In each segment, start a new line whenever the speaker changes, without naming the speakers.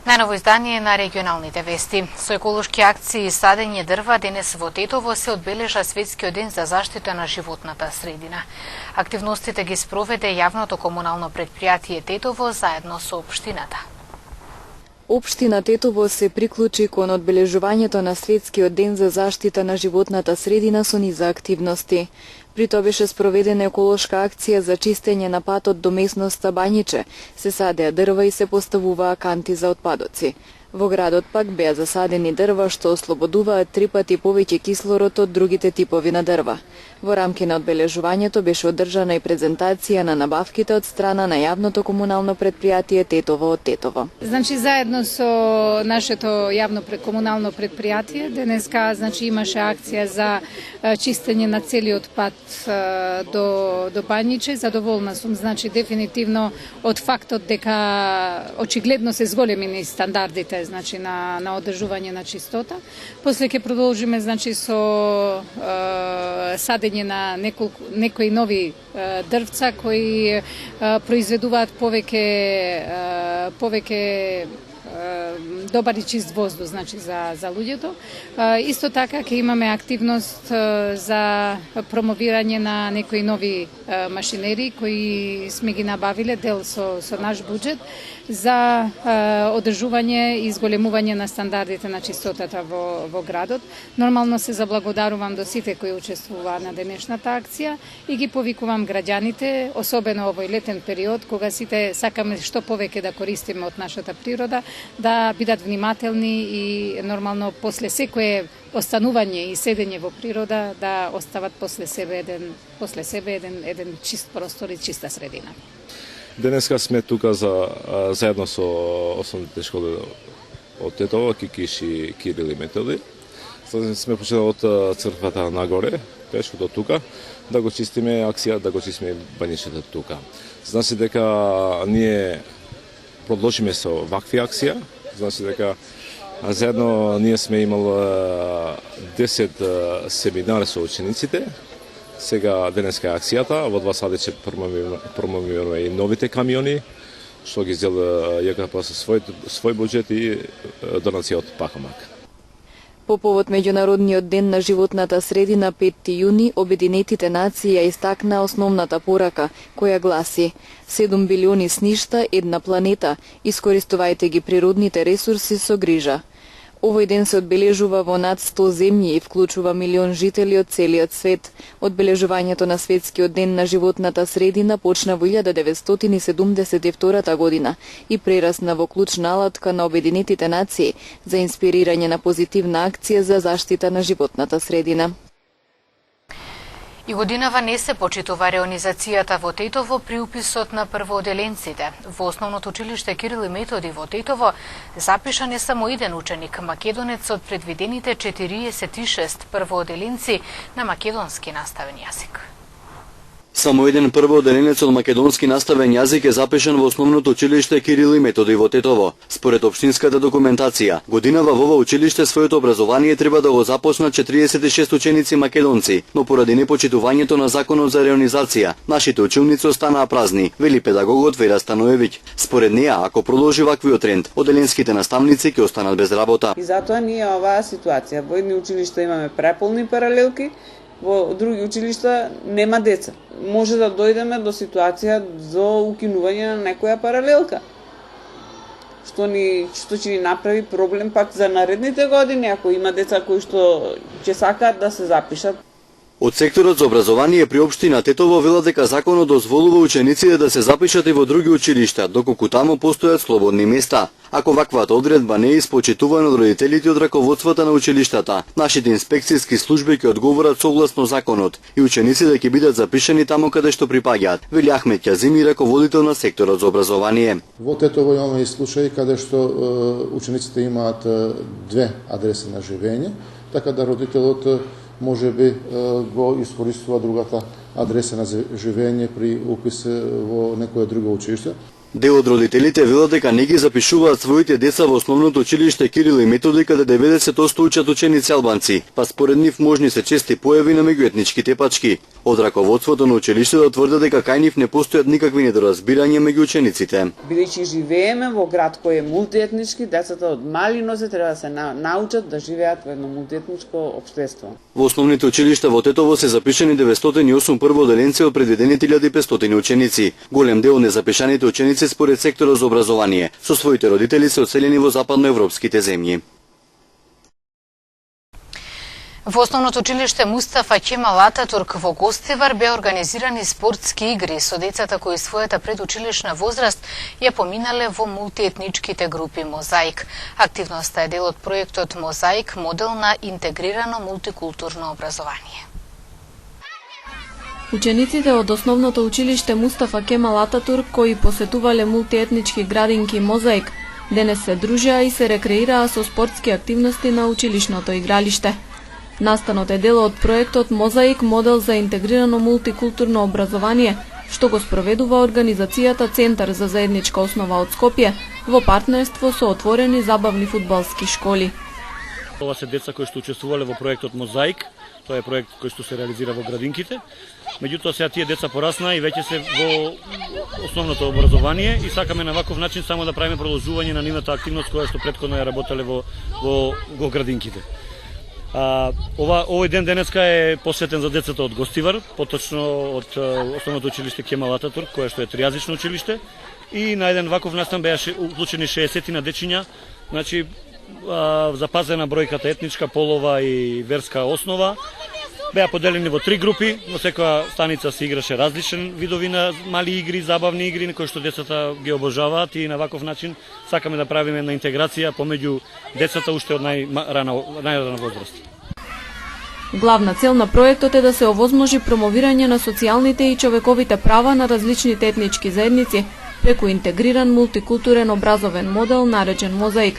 Најново издание на регионалните вести. Со еколошки акции и садење дрва денес во Тетово се одбележа Светскиот ден за заштита на животната средина. Активностите ги спроведе јавното комунално претпријатие Тетово заедно со општината.
Општина Тетово се приклучи кон одбележувањето на Светскиот ден за заштита на животната средина со низа активности. При тоа беше спроведена еколошка акција за чистење на патот до местноста Бањиче, се садеа дрва и се поставуваа канти за отпадоци. Во градот пак беа засадени дрва што ослободуваат 3 пати повеќе кислород од другите типови на дрва. Во рамки на одбележувањето беше одржана и презентација на набавките од страна на јавното комунално претпријатие Тетово од Тетово.
Значи заедно со нашето јавно комунално претпријатие денеска имаше акција за чистење на целиот пат до Бањиче. Задоволна сум дефинитивно од фактот дека очигледно се зголемени стандардите на одржување на чистота. После ќе продолжиме со садење на некои нови дрвца кои произведуваат повеќе добар и чист воздух за луѓето. Исто така ќе имаме активност за промовирање на некои нови машинери кои сме ги набавиле дел со наш буџет за одржување и зголемување на стандардите на чистотата во градот. Нормално се заблагодарувам до сите кои учествуваа на денешната акција и ги повикувам граѓаните, особено овој летен период кога сите сакаме што повеќе да користиме од нашата природа, да бидат внимателни и нормално после секое останување и седење во природа да остават после себе еден чист простор и чиста средина.
Денеска сме тука заедно со основните школи од Тетово, Кикиш и Кирил и Методи. Сме почнали од црквата нагоре, пешко до тука, да го чистиме акција, да го чистиме Бањичето тука. Значи дека ние продолжиме со вакви акција, значи дека заедно ние сме имали 10 семинари со учениците. Сега денеска е акцијата, во 2 сади ќе промовираме и новите камиони, што ги зела ЈКП со свој буџет и донација од Пакамак.
По повод Меѓународниот ден на животната средина 5 јуни, Обединетите нации ја истакна основната порака, која гласи: 7 билиони сништа, една планета, искористувајте ги природните ресурси со грижа. Овој ден се одбележува во над 100 земји и вклучува милион жители од целиот свет. Одбележувањето на Светскиот ден на животната средина почна во 1972 година и прерасна во клучна алатка на Обединетите нации за инспирирање на позитивна акција за заштита на животната средина.
И годинава не се почитува реонизацијата во Тетово при уписот на првооделенците. Во основното училиште Кирил и Методи во Тетово запишан е само еден ученик, македонец од предвидените 46 првооделенци на македонски наставен јазик.
Само еден првооделенец од македонски наставен јазик е запишан во основното училиште Кирил и Методи во Тетово. Според општинската документација, годинава во ова училиште своето образование треба да го започнат 46 ученици македонци, но поради непочитувањето на законот за реонизација, нашите училници останаа празни, вели педагогот Вера Станоевиќ. Според неа, ако продолжи ваквиот тренд, оделенските наставници ќе останат без работа.
И затоа ние оваа ситуација, во едни училишта имаме преполни паралелки, во други училишта нема деца. Може да дојдеме до ситуација за укинување на некоја паралелка. Што ќе ни направи проблем пак за наредните години, ако има деца кои што ќе сакаат да се запишат.
Од секторот за образование при општина Тетово велат дека законот дозволува учениците да се запишат и во други училишта, доколку таму постојат слободни места. Ако ваквата одредба не е испочитувана од родителите и од раководствата на училиштата, нашите инспекцијски служби ќе одговорат согласно законот и учениците ќе бидат запишани таму каде што припаѓаат, вели Ахмет Ќазими, раководител на секторот за образование.
Во Тетово имаме и случаи каде што учениците имаат 2 адреси на живење, така да родителот може би го искористува другата адреса на живење при упис во некое друго училиште.
Дел од родителите велат дека не ги запишуваат своите деца во основното училиште Кирил и Методи, каде 90% учат ученици албанци, па според нив можни се чести појави на меѓуетнички тепачки. Од раководството на училиштето тврдат дека кај нив не постојат никакви недоразбирања меѓу учениците.
Бидејќи живееме во град кој е мултиетнички, децата од мали нозе треба да се научат да живеат во едно мултиетничко општество.
Во основните училишта во Тетово се запишани 908 прводеленци од предвидените 1500 ученици. Голем дел од незапишаните ученици според секторот за образование. Со своите родители се одселени во западноевропските земји.
Во основното училиште Мустафа Кемал Ататурк во Гостивар беа организирани спортски игри со децата кои својата предучилишна возраст ја поминале во мултиетничките групи Мозаик. Активноста е дел од проектот Мозаик, модел на интегрирано мултикултурно образование.
Учениците од основното училиште Мустафа Кемал Ататурк кои посетувале мултиетнички градинки Мозаик, денес се дружеа и се рекреираа со спортски активности на училишното игралиште. Настанот е дел од проектот Мозаик, модел за интегрирано мултикултурно образование, што го спроведува организацијата Центар за заедничка основа од Скопје во партнерство со отворени забавни фудбалски школи.
Ова се деца кои што учествувале во проектот Мозаик, тоа е проект кој што се реализира во градинките. Меѓутоа сега тие деца пораснаа и веќе се во основното образование и сакаме на ваков начин само да правиме продолжување на нивната активност која што претходно ја работеле во градинките. Овој ден денеска е посветен за децата од Гостивар, поточно од основното училиште Кемал Ататурк, кое што е тријазично училиште, и на еден ваков настан беа уклучени 60 на дечиња, значи запазена бројката етничка, полова и верска основа. Беа поделени во 3 групи, во секоја станица се играше различен видови на мали игри, забавни игри, кои што децата ги обожаваат и на ваков начин сакаме да правиме една интеграција помеѓу децата уште од најрана возраст.
Главна цел на проектот е да се овозможи промовирање на социјалните и човековите права на различните етнички заедници преку интегриран мултикултурен образовен модел наречен Мозаик.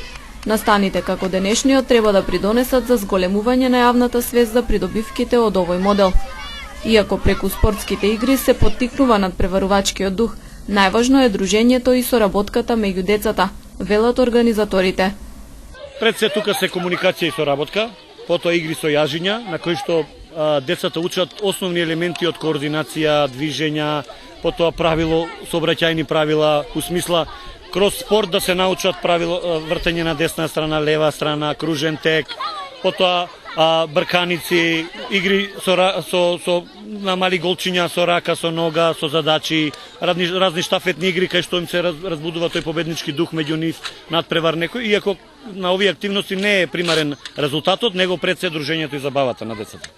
Настаните како денешниот треба да придонесат за зголемување на јавната свест за придобивките од овој модел. Иако преку спортските игри се поттикнува надпреварувачкиот дух, најважно е дружењето и соработката меѓу децата, велат организаторите.
Пред се тука се комуникација и соработка, потоа игри со јажиња, на кои што децата учат основни елементи од координација, движења, потоа правило, сообраќајни правила, у смисла кроз спорт да се научат правило вртење на десна страна, лева страна, кружен тек, потоа брканици, игри со на мали голчиња, со рака, со нога, со задачи, разни штафетни игри кај што им се разбудува тој победнички дух меѓу нив, надпревар некој, иако на овие активности не е примарен резултатот, него пред се дружењето и забавата на децата.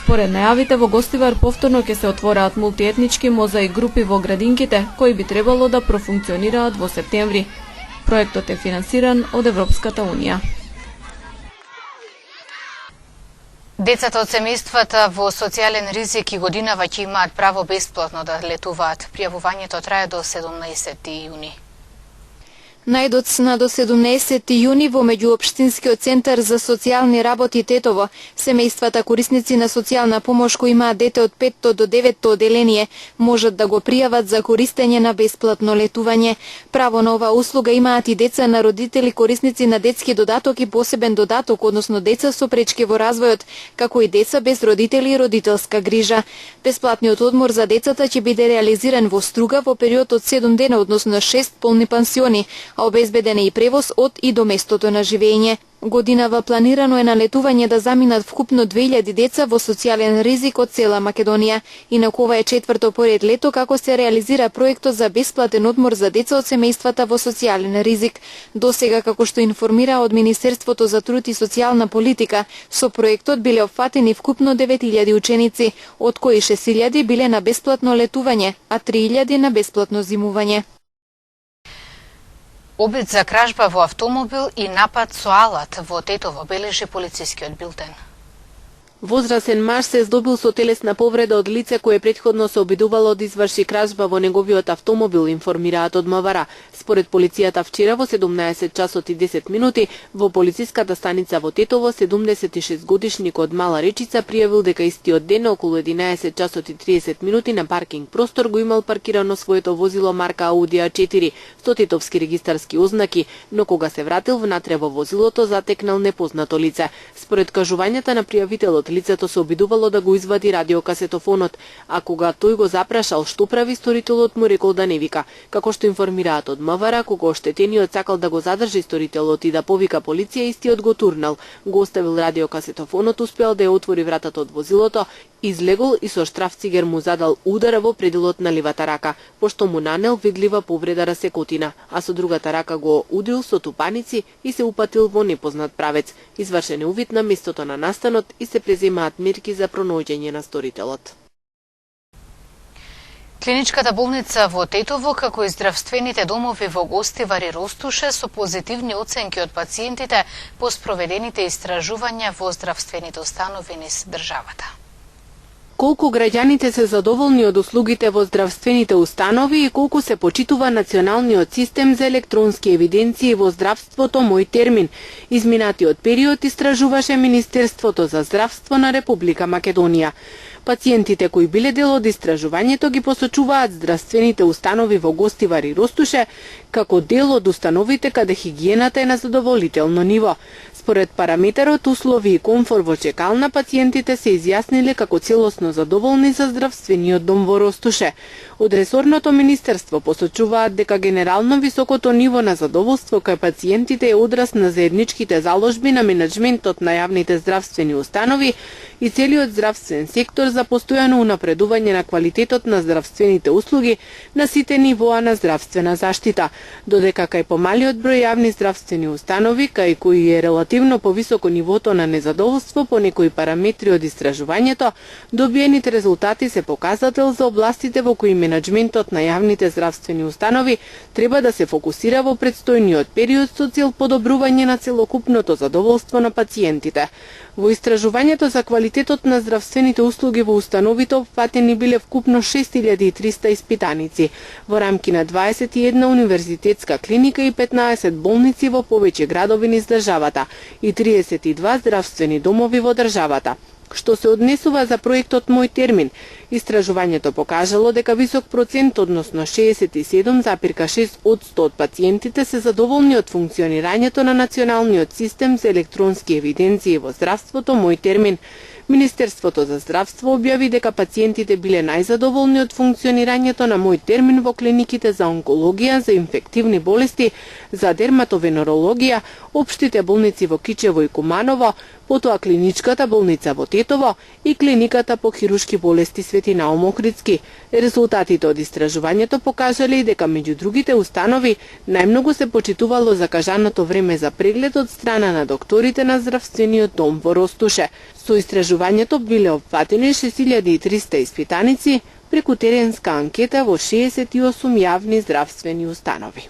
Според најавите во Гостивар повторно ќе се отвораат мултиетнички Мозаик групи во градинките, кои би требало да профункционираат во септември. Проектот е финансиран од Европската унија.
Децата од семејствата во социјален ризик и годинава ќе имаат право бесплатно да летуваат. Пријавувањето трае до 17 јуни.
Најдоцна до 17 јуни во меѓуопштинскиот центар за социјални работи Тетово, семејствата корисници на социјална помош кои имаат дете од 5 до 9 оделение можат да го пријават за користење на бесплатно летување. Право на оваа услуга имаат и деца на родители корисници на детски додаток и посебен додаток, односно деца со пречки во развојот, како и деца без родители и родителска грижа. Бесплатниот одмор за децата ќе биде реализиран во Струга во период од 7 дена, односно 6 полни пансиони, а обезбеден е и превоз од и до местото на живење. Годинава планирано е на летување да заминат вкупно 2000 деца во социјален ризик од цела Македонија. Инаку ова е четврто поред лето како се реализира проектот за бесплатен одмор за деца од семејствата во социјален ризик. Досега, како што информира од Министерството за труд и социјална политика, со проектот биле опфатени вкупно 9000 ученици, од кои 6000 биле на бесплатно летување, а 3000 на бесплатно зимување.
Обид за кражба во автомобил и напад со алат во Тетово бележи полицискиот билтен.
Возрасен маж се здобил со телесна повреда од лице кое претходно се обидувало да изврши кражба во неговиот автомобил, информираат од МВР. Според полицијата вчера во 17 часот и 10 минути во полициската станица во Тетово 76 годишникот Мала Речица пријавил дека истиот ден околу 11 часот и 30 минути на паркинг простор го имал паркирано своето возило марка Ауди А4 со тетовски регистарски ознаки, но кога се вратил внатре во возилото затекнал непознато лице. Според кажувањата на пријавителот, лицето се обидувало да го извади радиокасетофонот, а кога тој го запрашал што прави, сторителот му рекол да не вика. Како што информираат од МВР, кога оштетениот сакал да го задржи сторителот и да повика полиција, истиот го турнал. Го оставил радиокасетофонот, успеал да ја отвори вратата од возилото, излегол и со штрафцигер му задал удара во пределот на левата рака, пошто му нанел видлива повреда расекотина, а со другата рака го удрил со тупаници и се упатил во непознат правец. Извршен е увид на местото на настанот и се преземаат мерки за пронаоѓање на сторителот.
Клиничката болница во Тетово, како и здравствените домови во Гостивар и Ростуше, со позитивни оценки од пациентите по спроведените истражувања во здравствените установи низ државата.
Колку граѓаните се задоволни од услугите во здравствените установи и колку се почитува националниот систем за електронски евиденции во здравството Мој термин. Изминатиот период истражуваше Министерството за здравство на Република Македонија. Пациентите кои биле дел од истражувањето ги посочуваат здравствените установи во Гостивар и Ростуше како дел од установите каде хигиената е на задоволително ниво. Според параметарот услови и комфор во чекална, пациентите се изјасниле како целосно задоволни за здравствениот дом во Ростуше. Од ресорното министерство посочуваат дека генерално високото ниво на задоволство кај пациентите е одраз на заедничките заложби на менеджментот на јавните здравствени установи и целиот здравствен сектор за постојано унапредување на квалитетот на здравствените услуги на сите нивоа на здравствена заштита, додека кај помалиот број јавни здравствени установи, кај кои е релативно повисоко нивото на незадоволство по некои параметри од истражувањето, добиените резултати се показател за областите во кои менеджментот на јавните здравствени установи треба да се фокусира во предстојниот период со цел подобрување на целокупното задоволство на пациентите. Во истражувањето за квалитетот на здравствените услуги во установите опфатени биле вкупно 6300 испитаници во рамки на 21 универзитетска клиника и 15 болници во повеќе градови низ државата и 32 здравствени домови во државата. Што се однесува за проектот Мој термин, истражувањето покажало дека висок процент, односно 67,6% од пациентите се задоволни од функционирањето на националниот систем за електронски евиденции во здравството Мој термин. Министерството за здравство објави дека пациентите биле најзадоволни од функционирањето на Мој термин во клиниките за онкологија, за инфективни болести, за дерматовенерологија, општите болници во Кичево и Куманово, потоа клиничката болница во Тетово и клиниката по хирушки болести Свети Наум Охридски. Резултатите од истражувањето покажале дека меѓу другите установи најмногу се почитувало закажаното време за преглед од страна на докторите на здравствениот дом во Ростуше. Со истражувањето биле опфатени 6300 испитаници преку теренска анкета во 68 јавни здравствени установи.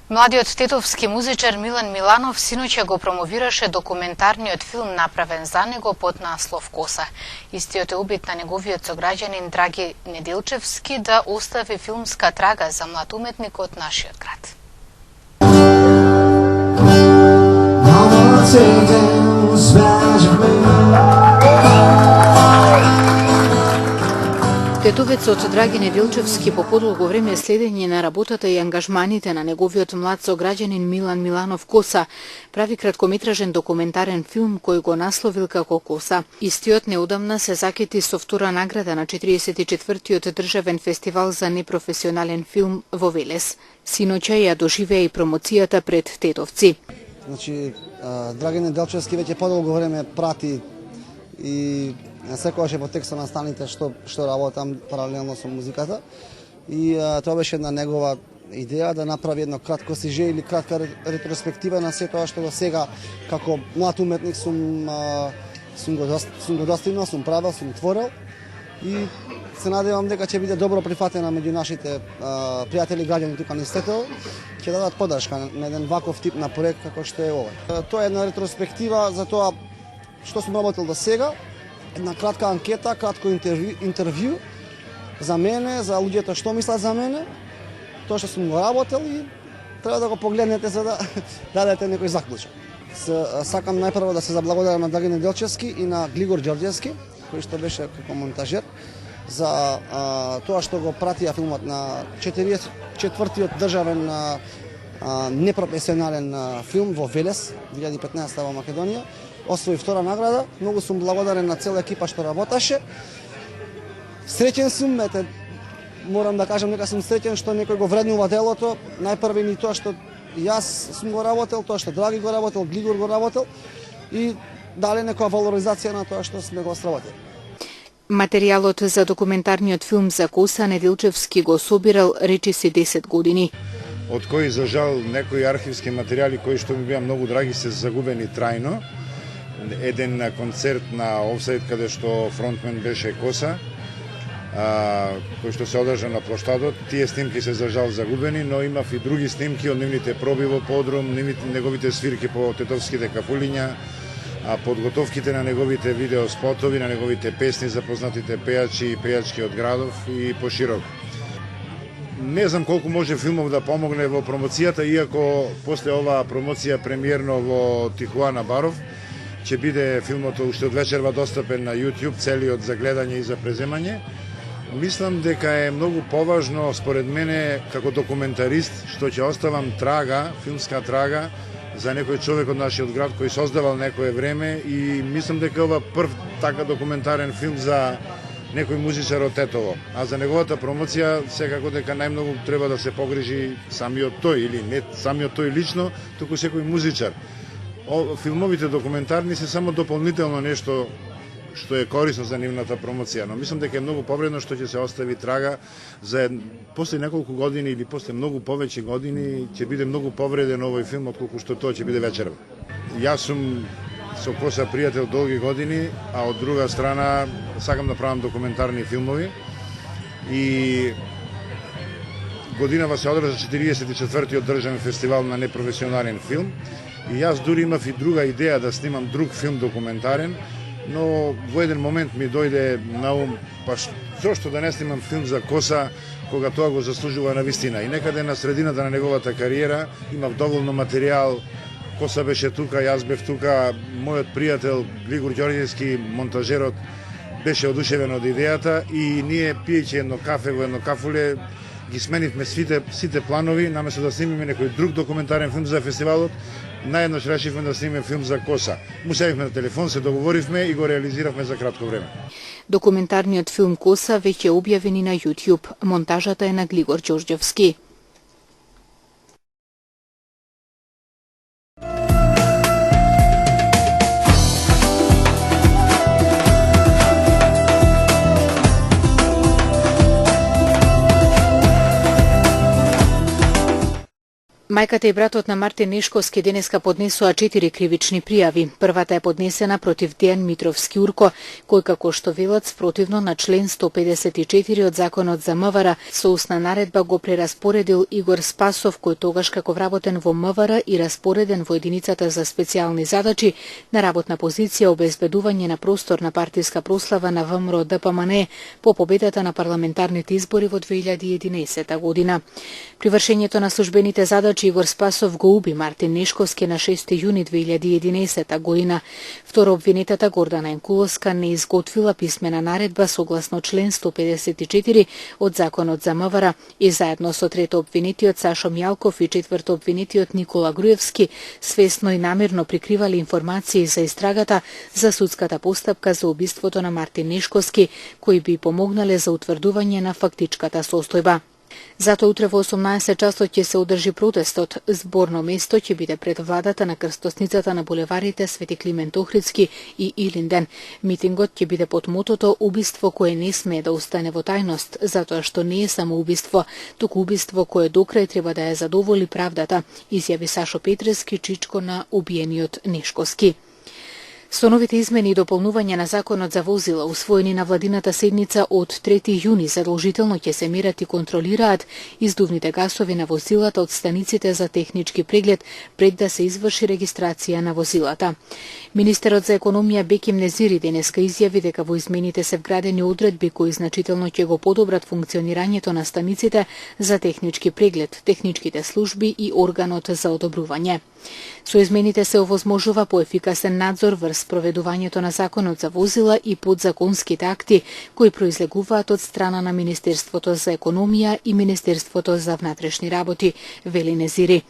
Младиот тетовски музичар Милан Миланов синоќа го промовираше документарниот филм направен за него под наслов Коса. Истиот е убит на неговиот сограѓанин Драги Неделчевски да остави филмска трага за млад уметник од нашиот град. Тетовецот Драги Неделчевски по подолго време следење на работата и ангажманите на неговиот млад сограѓанин Милан Миланов Коса прави краткометражен документарен филм кој го насловил како Коса. Истиот неодамна се закети со втора награда на 44-тиот државен фестивал за непрофесионален филм во Велес. Синоќа ја доживеа и промоцијата пред тетовци.
Значи, Драги Неделчевски веќе подолго време прати и секогаш е во текста на станите што работам паралелно со музиката. И тоа беше една негова идеја да направи едно кратко сиже или кратка ретроспектива на се тоа што до сега како млад уметник сум го достигнал, сум правил, сум творил. И се надевам дека ќе биде добро прифатена меѓу нашите пријатели граѓани тука низ Тетово, ќе дадат поддршка на еден ваков тип на проект како што е овој. Тоа е една ретроспектива за тоа што сум работел до сега, една кратка анкета, кратко интервју за мене, за луѓето што мислат за мене, тоа што сум го работел и треба да го погледнете за да дадете некој заклучок. Сакам најпрво да се заблагодарам на Драган Неделчевски и на Глигор Ѓорѓевски, кој што беше како монтажер, за тоа што го пратија филмот на 44-тиот државен непрофесионален филм во Велес 2015 во Македонија. Освои втора награда. Многу сум благодарен на цела екипа што работеше. Среќен сум, морам да кажам дека сум среќен што некој го вреднува делото. Најпрви ни тоа што јас сум го работел, тоа што Драги го работел, Глигор го работел и дали некоја валоризација на тоа што сме го сработили.
Материјалот за документарниот филм за Коса Неделчевски го собирал речиси 10 години.
Од кои за жал некои архивски материјали кои што ми беа многу драги се загубени трајно. Еден концерт на Офсайд каде што фронтмен беше Коса, кој што се одржа на площадот. Тие снимки се за жал загубени, но имав и други снимки од нивните проби во подрум, неговите свирки по тетовските кафулиња, подготовките на неговите видеоспотови, на неговите песни за познатите пејачи и пејачки од градов и поширок. Не знам колку може филмов да помогне во промоцијата, иако после оваа промоција премиерно во Тихуана Баров, ќе биде филмото уште од вечерва достапен на YouTube, целиот за гледање и за преземање. Мислам дека е многу поважно, според мене, како документарист, што ќе оставам трага, филмска трага, за некој човек од нашиот град кој создавал некое време и мислам дека ова прв така документарен филм за некој музичар од Тетово. А за неговата промоција секако дека најмногу треба да се погрижи самиот тој, или не самиот тој лично, туку секој музичар. Филмовите документарни се само дополнително нешто што е корисно за нивната промоција, но мислам дека е многу повредно што ќе се остави трага за после неколку години или после многу повеќе години ќе биде многу повреден овој филм отколку што тоа ќе биде вечерва. Јас сум со Коса пријател долги години, а од друга страна сакам да правам документарни филмови и годинава се одржа 44-тиот државен фестивал на непрофесионален филм и јас дури имав и друга идеја да снимам друг филм документарен, но во еден момент ми дојде на ум, па зошто да не снимам филм за Коса, кога тоа го заслужува на вистина. И некаде на средината на неговата кариера имав доволно материјал, Коса беше тука, јас бев тука, мојот пријател Глигор Ѓорѓевски, монтажерот, беше одушевен од идејата и ние пиејќи едно кафе во едно кафуле, ги сменивме сите планови, наместо да снимиме некој друг документарен филм за фестивалот, наеднош решивме да снимеме филм за Коса. Му седивме на телефон, се договоривме и го реализиравме за кратко време.
Документарниот филм Коса веќе е објавен и на YouTube. Монтажата е на Глигор Ѓорѓевски. Мајката и братот на Мартин Нешковски денеска поднесоа 4 кривични пријави. Првата е поднесена против Дејан Митровски Урко, кој како што велат спротивно на член 154 од Законот за МВР со устна наредба го прераспоредил Игор Спасов, кој тогаш како вработен во МВР и распореден во единицата за специјални задачи на работна позиција обезбедување на простор на партиска прослава на ВМРО ДПМН по победата на парламентарните избори во 2011 година. При вршењето на службените задачи Игор Спасов го уби Мартин Нешковски на 6 јуни 2011 година. Второ обвинетата Гордана Енкуловска не изготвила писмена наредба согласно член 154 од Законот за МВР и заедно со трето обвинетиот Сашо Мјалков и четврто обвинетиот Никола Груевски свесно и намерно прикривали информации за истрагата за судската постапка за убиството на Мартин Нешковски, кои би помогнале за утврдување на фактичката состојба. Затоа утре во 18 часот ќе се одржи протестот. Зборно место ќе биде пред владата на крстосницата на булеварите Свети Климент Охридски и Илинден. Митингот ќе биде под мотото убиство кое не смее да остане во тајност, затоа што не е само убиство, туку убиство кое докрај треба да ја задоволи правдата, изјави Сашо Петрески, чичко на убиениот Нешковски.
Со новите измени и дополнување на законот за возила, усвоени на владината седница од 3 јуни, задолжително ќе се мерат и контролираат издувните гасови на возилата од станиците за технички преглед пред да се изврши регистрација на возилата. Министерот за економија Беким Незири денеска изјави дека во измените се вградени одредби кои значително ќе го подобрат функционирањето на станиците за технички преглед, техничките служби и органот за одобрување. Со измените се овозможува поефикасен надзор врз проведувањето на законот за возила и подзаконските акти кои произлегуваат од страна на Министерството за економија и Министерството за внатрешни работи, вели Незири.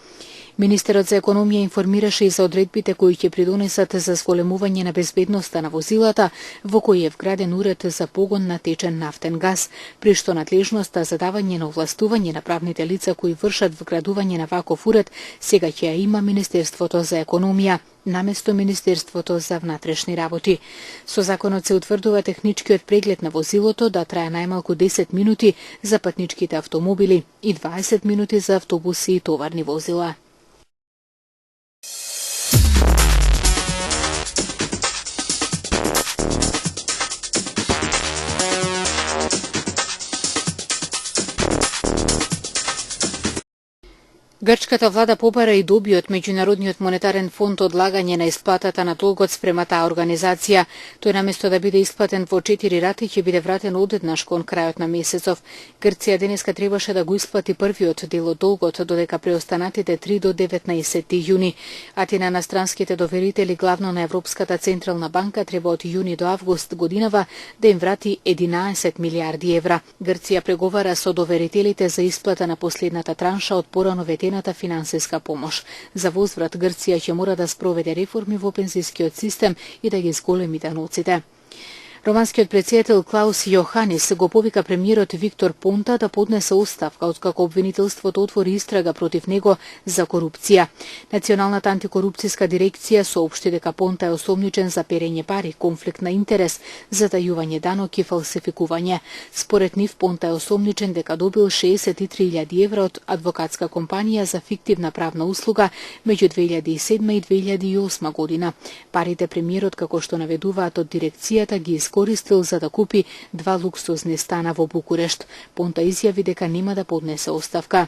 Министерот за економија информираше и за одредбите кои ќе придонесат за зголемување на безбедноста на возилата, во кои е вграден уред за погон на течен нафтен газ, при што надлежноста за давање на овластување на правните лица кои вршат вградување на ваков уред сега ќе ја има Министерството за економија наместо Министерството за внатрешни работи. Со законот се утврдува техничкиот преглед на возилото да трае најмалку 10 минути за патничките автомобили и 20 минути за автобуси и товарни возила. Грчката влада побара и доби од Меѓународниот монетарен фонд одлагање на исплатата на долгот спрема таа организација. Тој наместо да биде исплатен во 4 рати ќе биде вратен одеднаш кон крајот на месецов. Грција денеска требаше да го исплати првиот дел од долгот, додека преостанатите 3 до 19 јуни. Атина на странските доверители, главно на Европската централна банка, треба од јуни до август годинава да им врати 11 милиарди евра. Грција преговара со доверителите за исплата на последната транша од порано ветената финансиска помош. За возврат Грција ќе мора да спроведе реформи во пензискиот систем и да ги зголеми даноците. Романскиот претседател Клаус Јоханис го повика премиерот Виктор Понта да поднесе оставка откако обвинителството отвори истрага против него за корупција. Националната антикорупцијска дирекција соопшти дека Понта е осомничен за перење пари, конфликт на интерес, затајување данок и фалсификување. Според нив Понта е осомничен дека добил 63.000 евра од адвокатска компанија за фиктивна правна услуга меѓу 2007 и 2008 година. Парите премиерот, како што наведуваат од дирекцијата, ги искористил за да купи 2 луксузни стана во Букурешт. Понта изјави дека нема да поднесе оставка.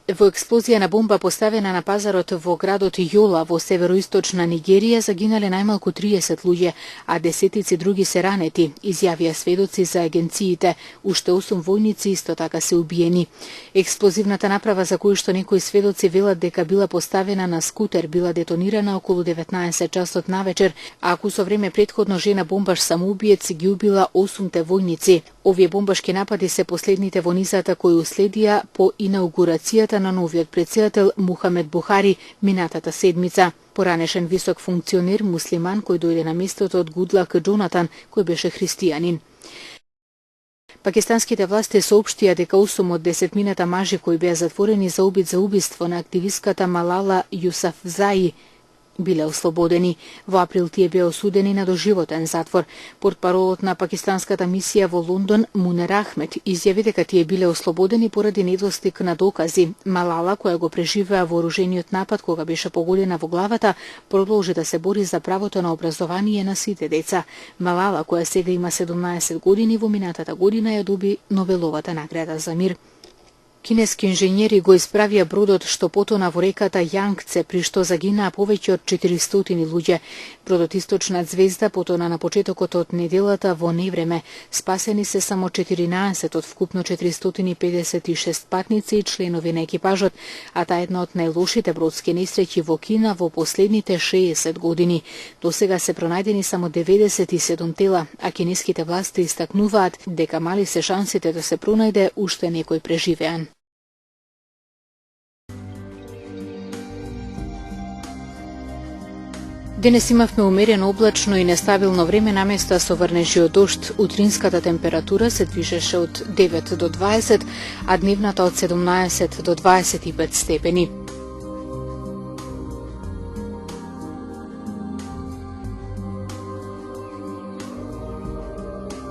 Во експлозија на бомба поставена на пазарот во градот Јола во североисточна Нигерија загинале најмалку 30 луѓе, а десетици други се ранети, изјавија сведоци за агенциите. Уште 8 војници исто така се убиени. Експлозивната направа за која што некои сведоци велат дека била поставена на скутер била детонирана околу 19 часот навечер, а ако со време претходно жена бомбаш самоубиец ги убила 8 војници. Овие бомбашки напади се последните во низата кои уследија по инаугурацијата на новиот претседател Мухамед Бухари минатата седмица. Поранешен висок функционер муслиман кој дојде на местото од Гудлак Џонатан, кој беше христијанин. Пакистанските власти соопштија дека 8 од 10 мажи кои беа затворени за обид за убиство на активистката Малала Јусафзаи биле ослободени. Во април тие беа осудени на доживотен затвор. Портпаролот на пакистанската мисија во Лондон Мунер Ахмед изјави дека тие биле ослободени поради недостиг на докази. Малала, која го преживеа вооружениот напад кога беше погодена во главата, продолжи да се бори за правото на образование на сите деца. Малала, која сега има 17 години, во минатата година ја доби Нобеловата награда за мир. Кинески инженери го исправија бродот што потона во реката Јангце, при што загинаа повеќе од 400 луѓе. Бродот Источна звезда потона на почетокот од неделата во невреме. Спасени се само 14 од вкупно 456 патници и членови на екипажот, а таа е една од најлошите бродски несреќи во Кина во последните 60 години. До сега се пронајдени само 97 тела, а кинеските власти истакнуваат дека мали се шансите да се пронајде уште некој преживеан. Денес имавме умерено облачно и нестабилно време наместа со врнежи дожд. Утринската температура се движеше од 9 до 20, а дневната од 17 до 25 степени.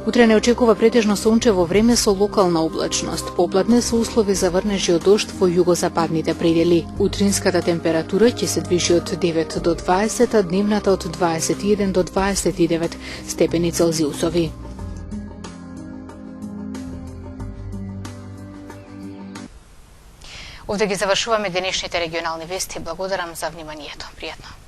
Утре не очекува претежно сончево време со локална облачност. Попладне со услови за врнежи од дожд во југозападните предели. Утринската температура ќе се движи од 9 до 20, а дневната од 21 до 29 степени Целзиусови. Овде ги завршуваме денешните регионални вести. Благодарам за вниманието. Пријатно.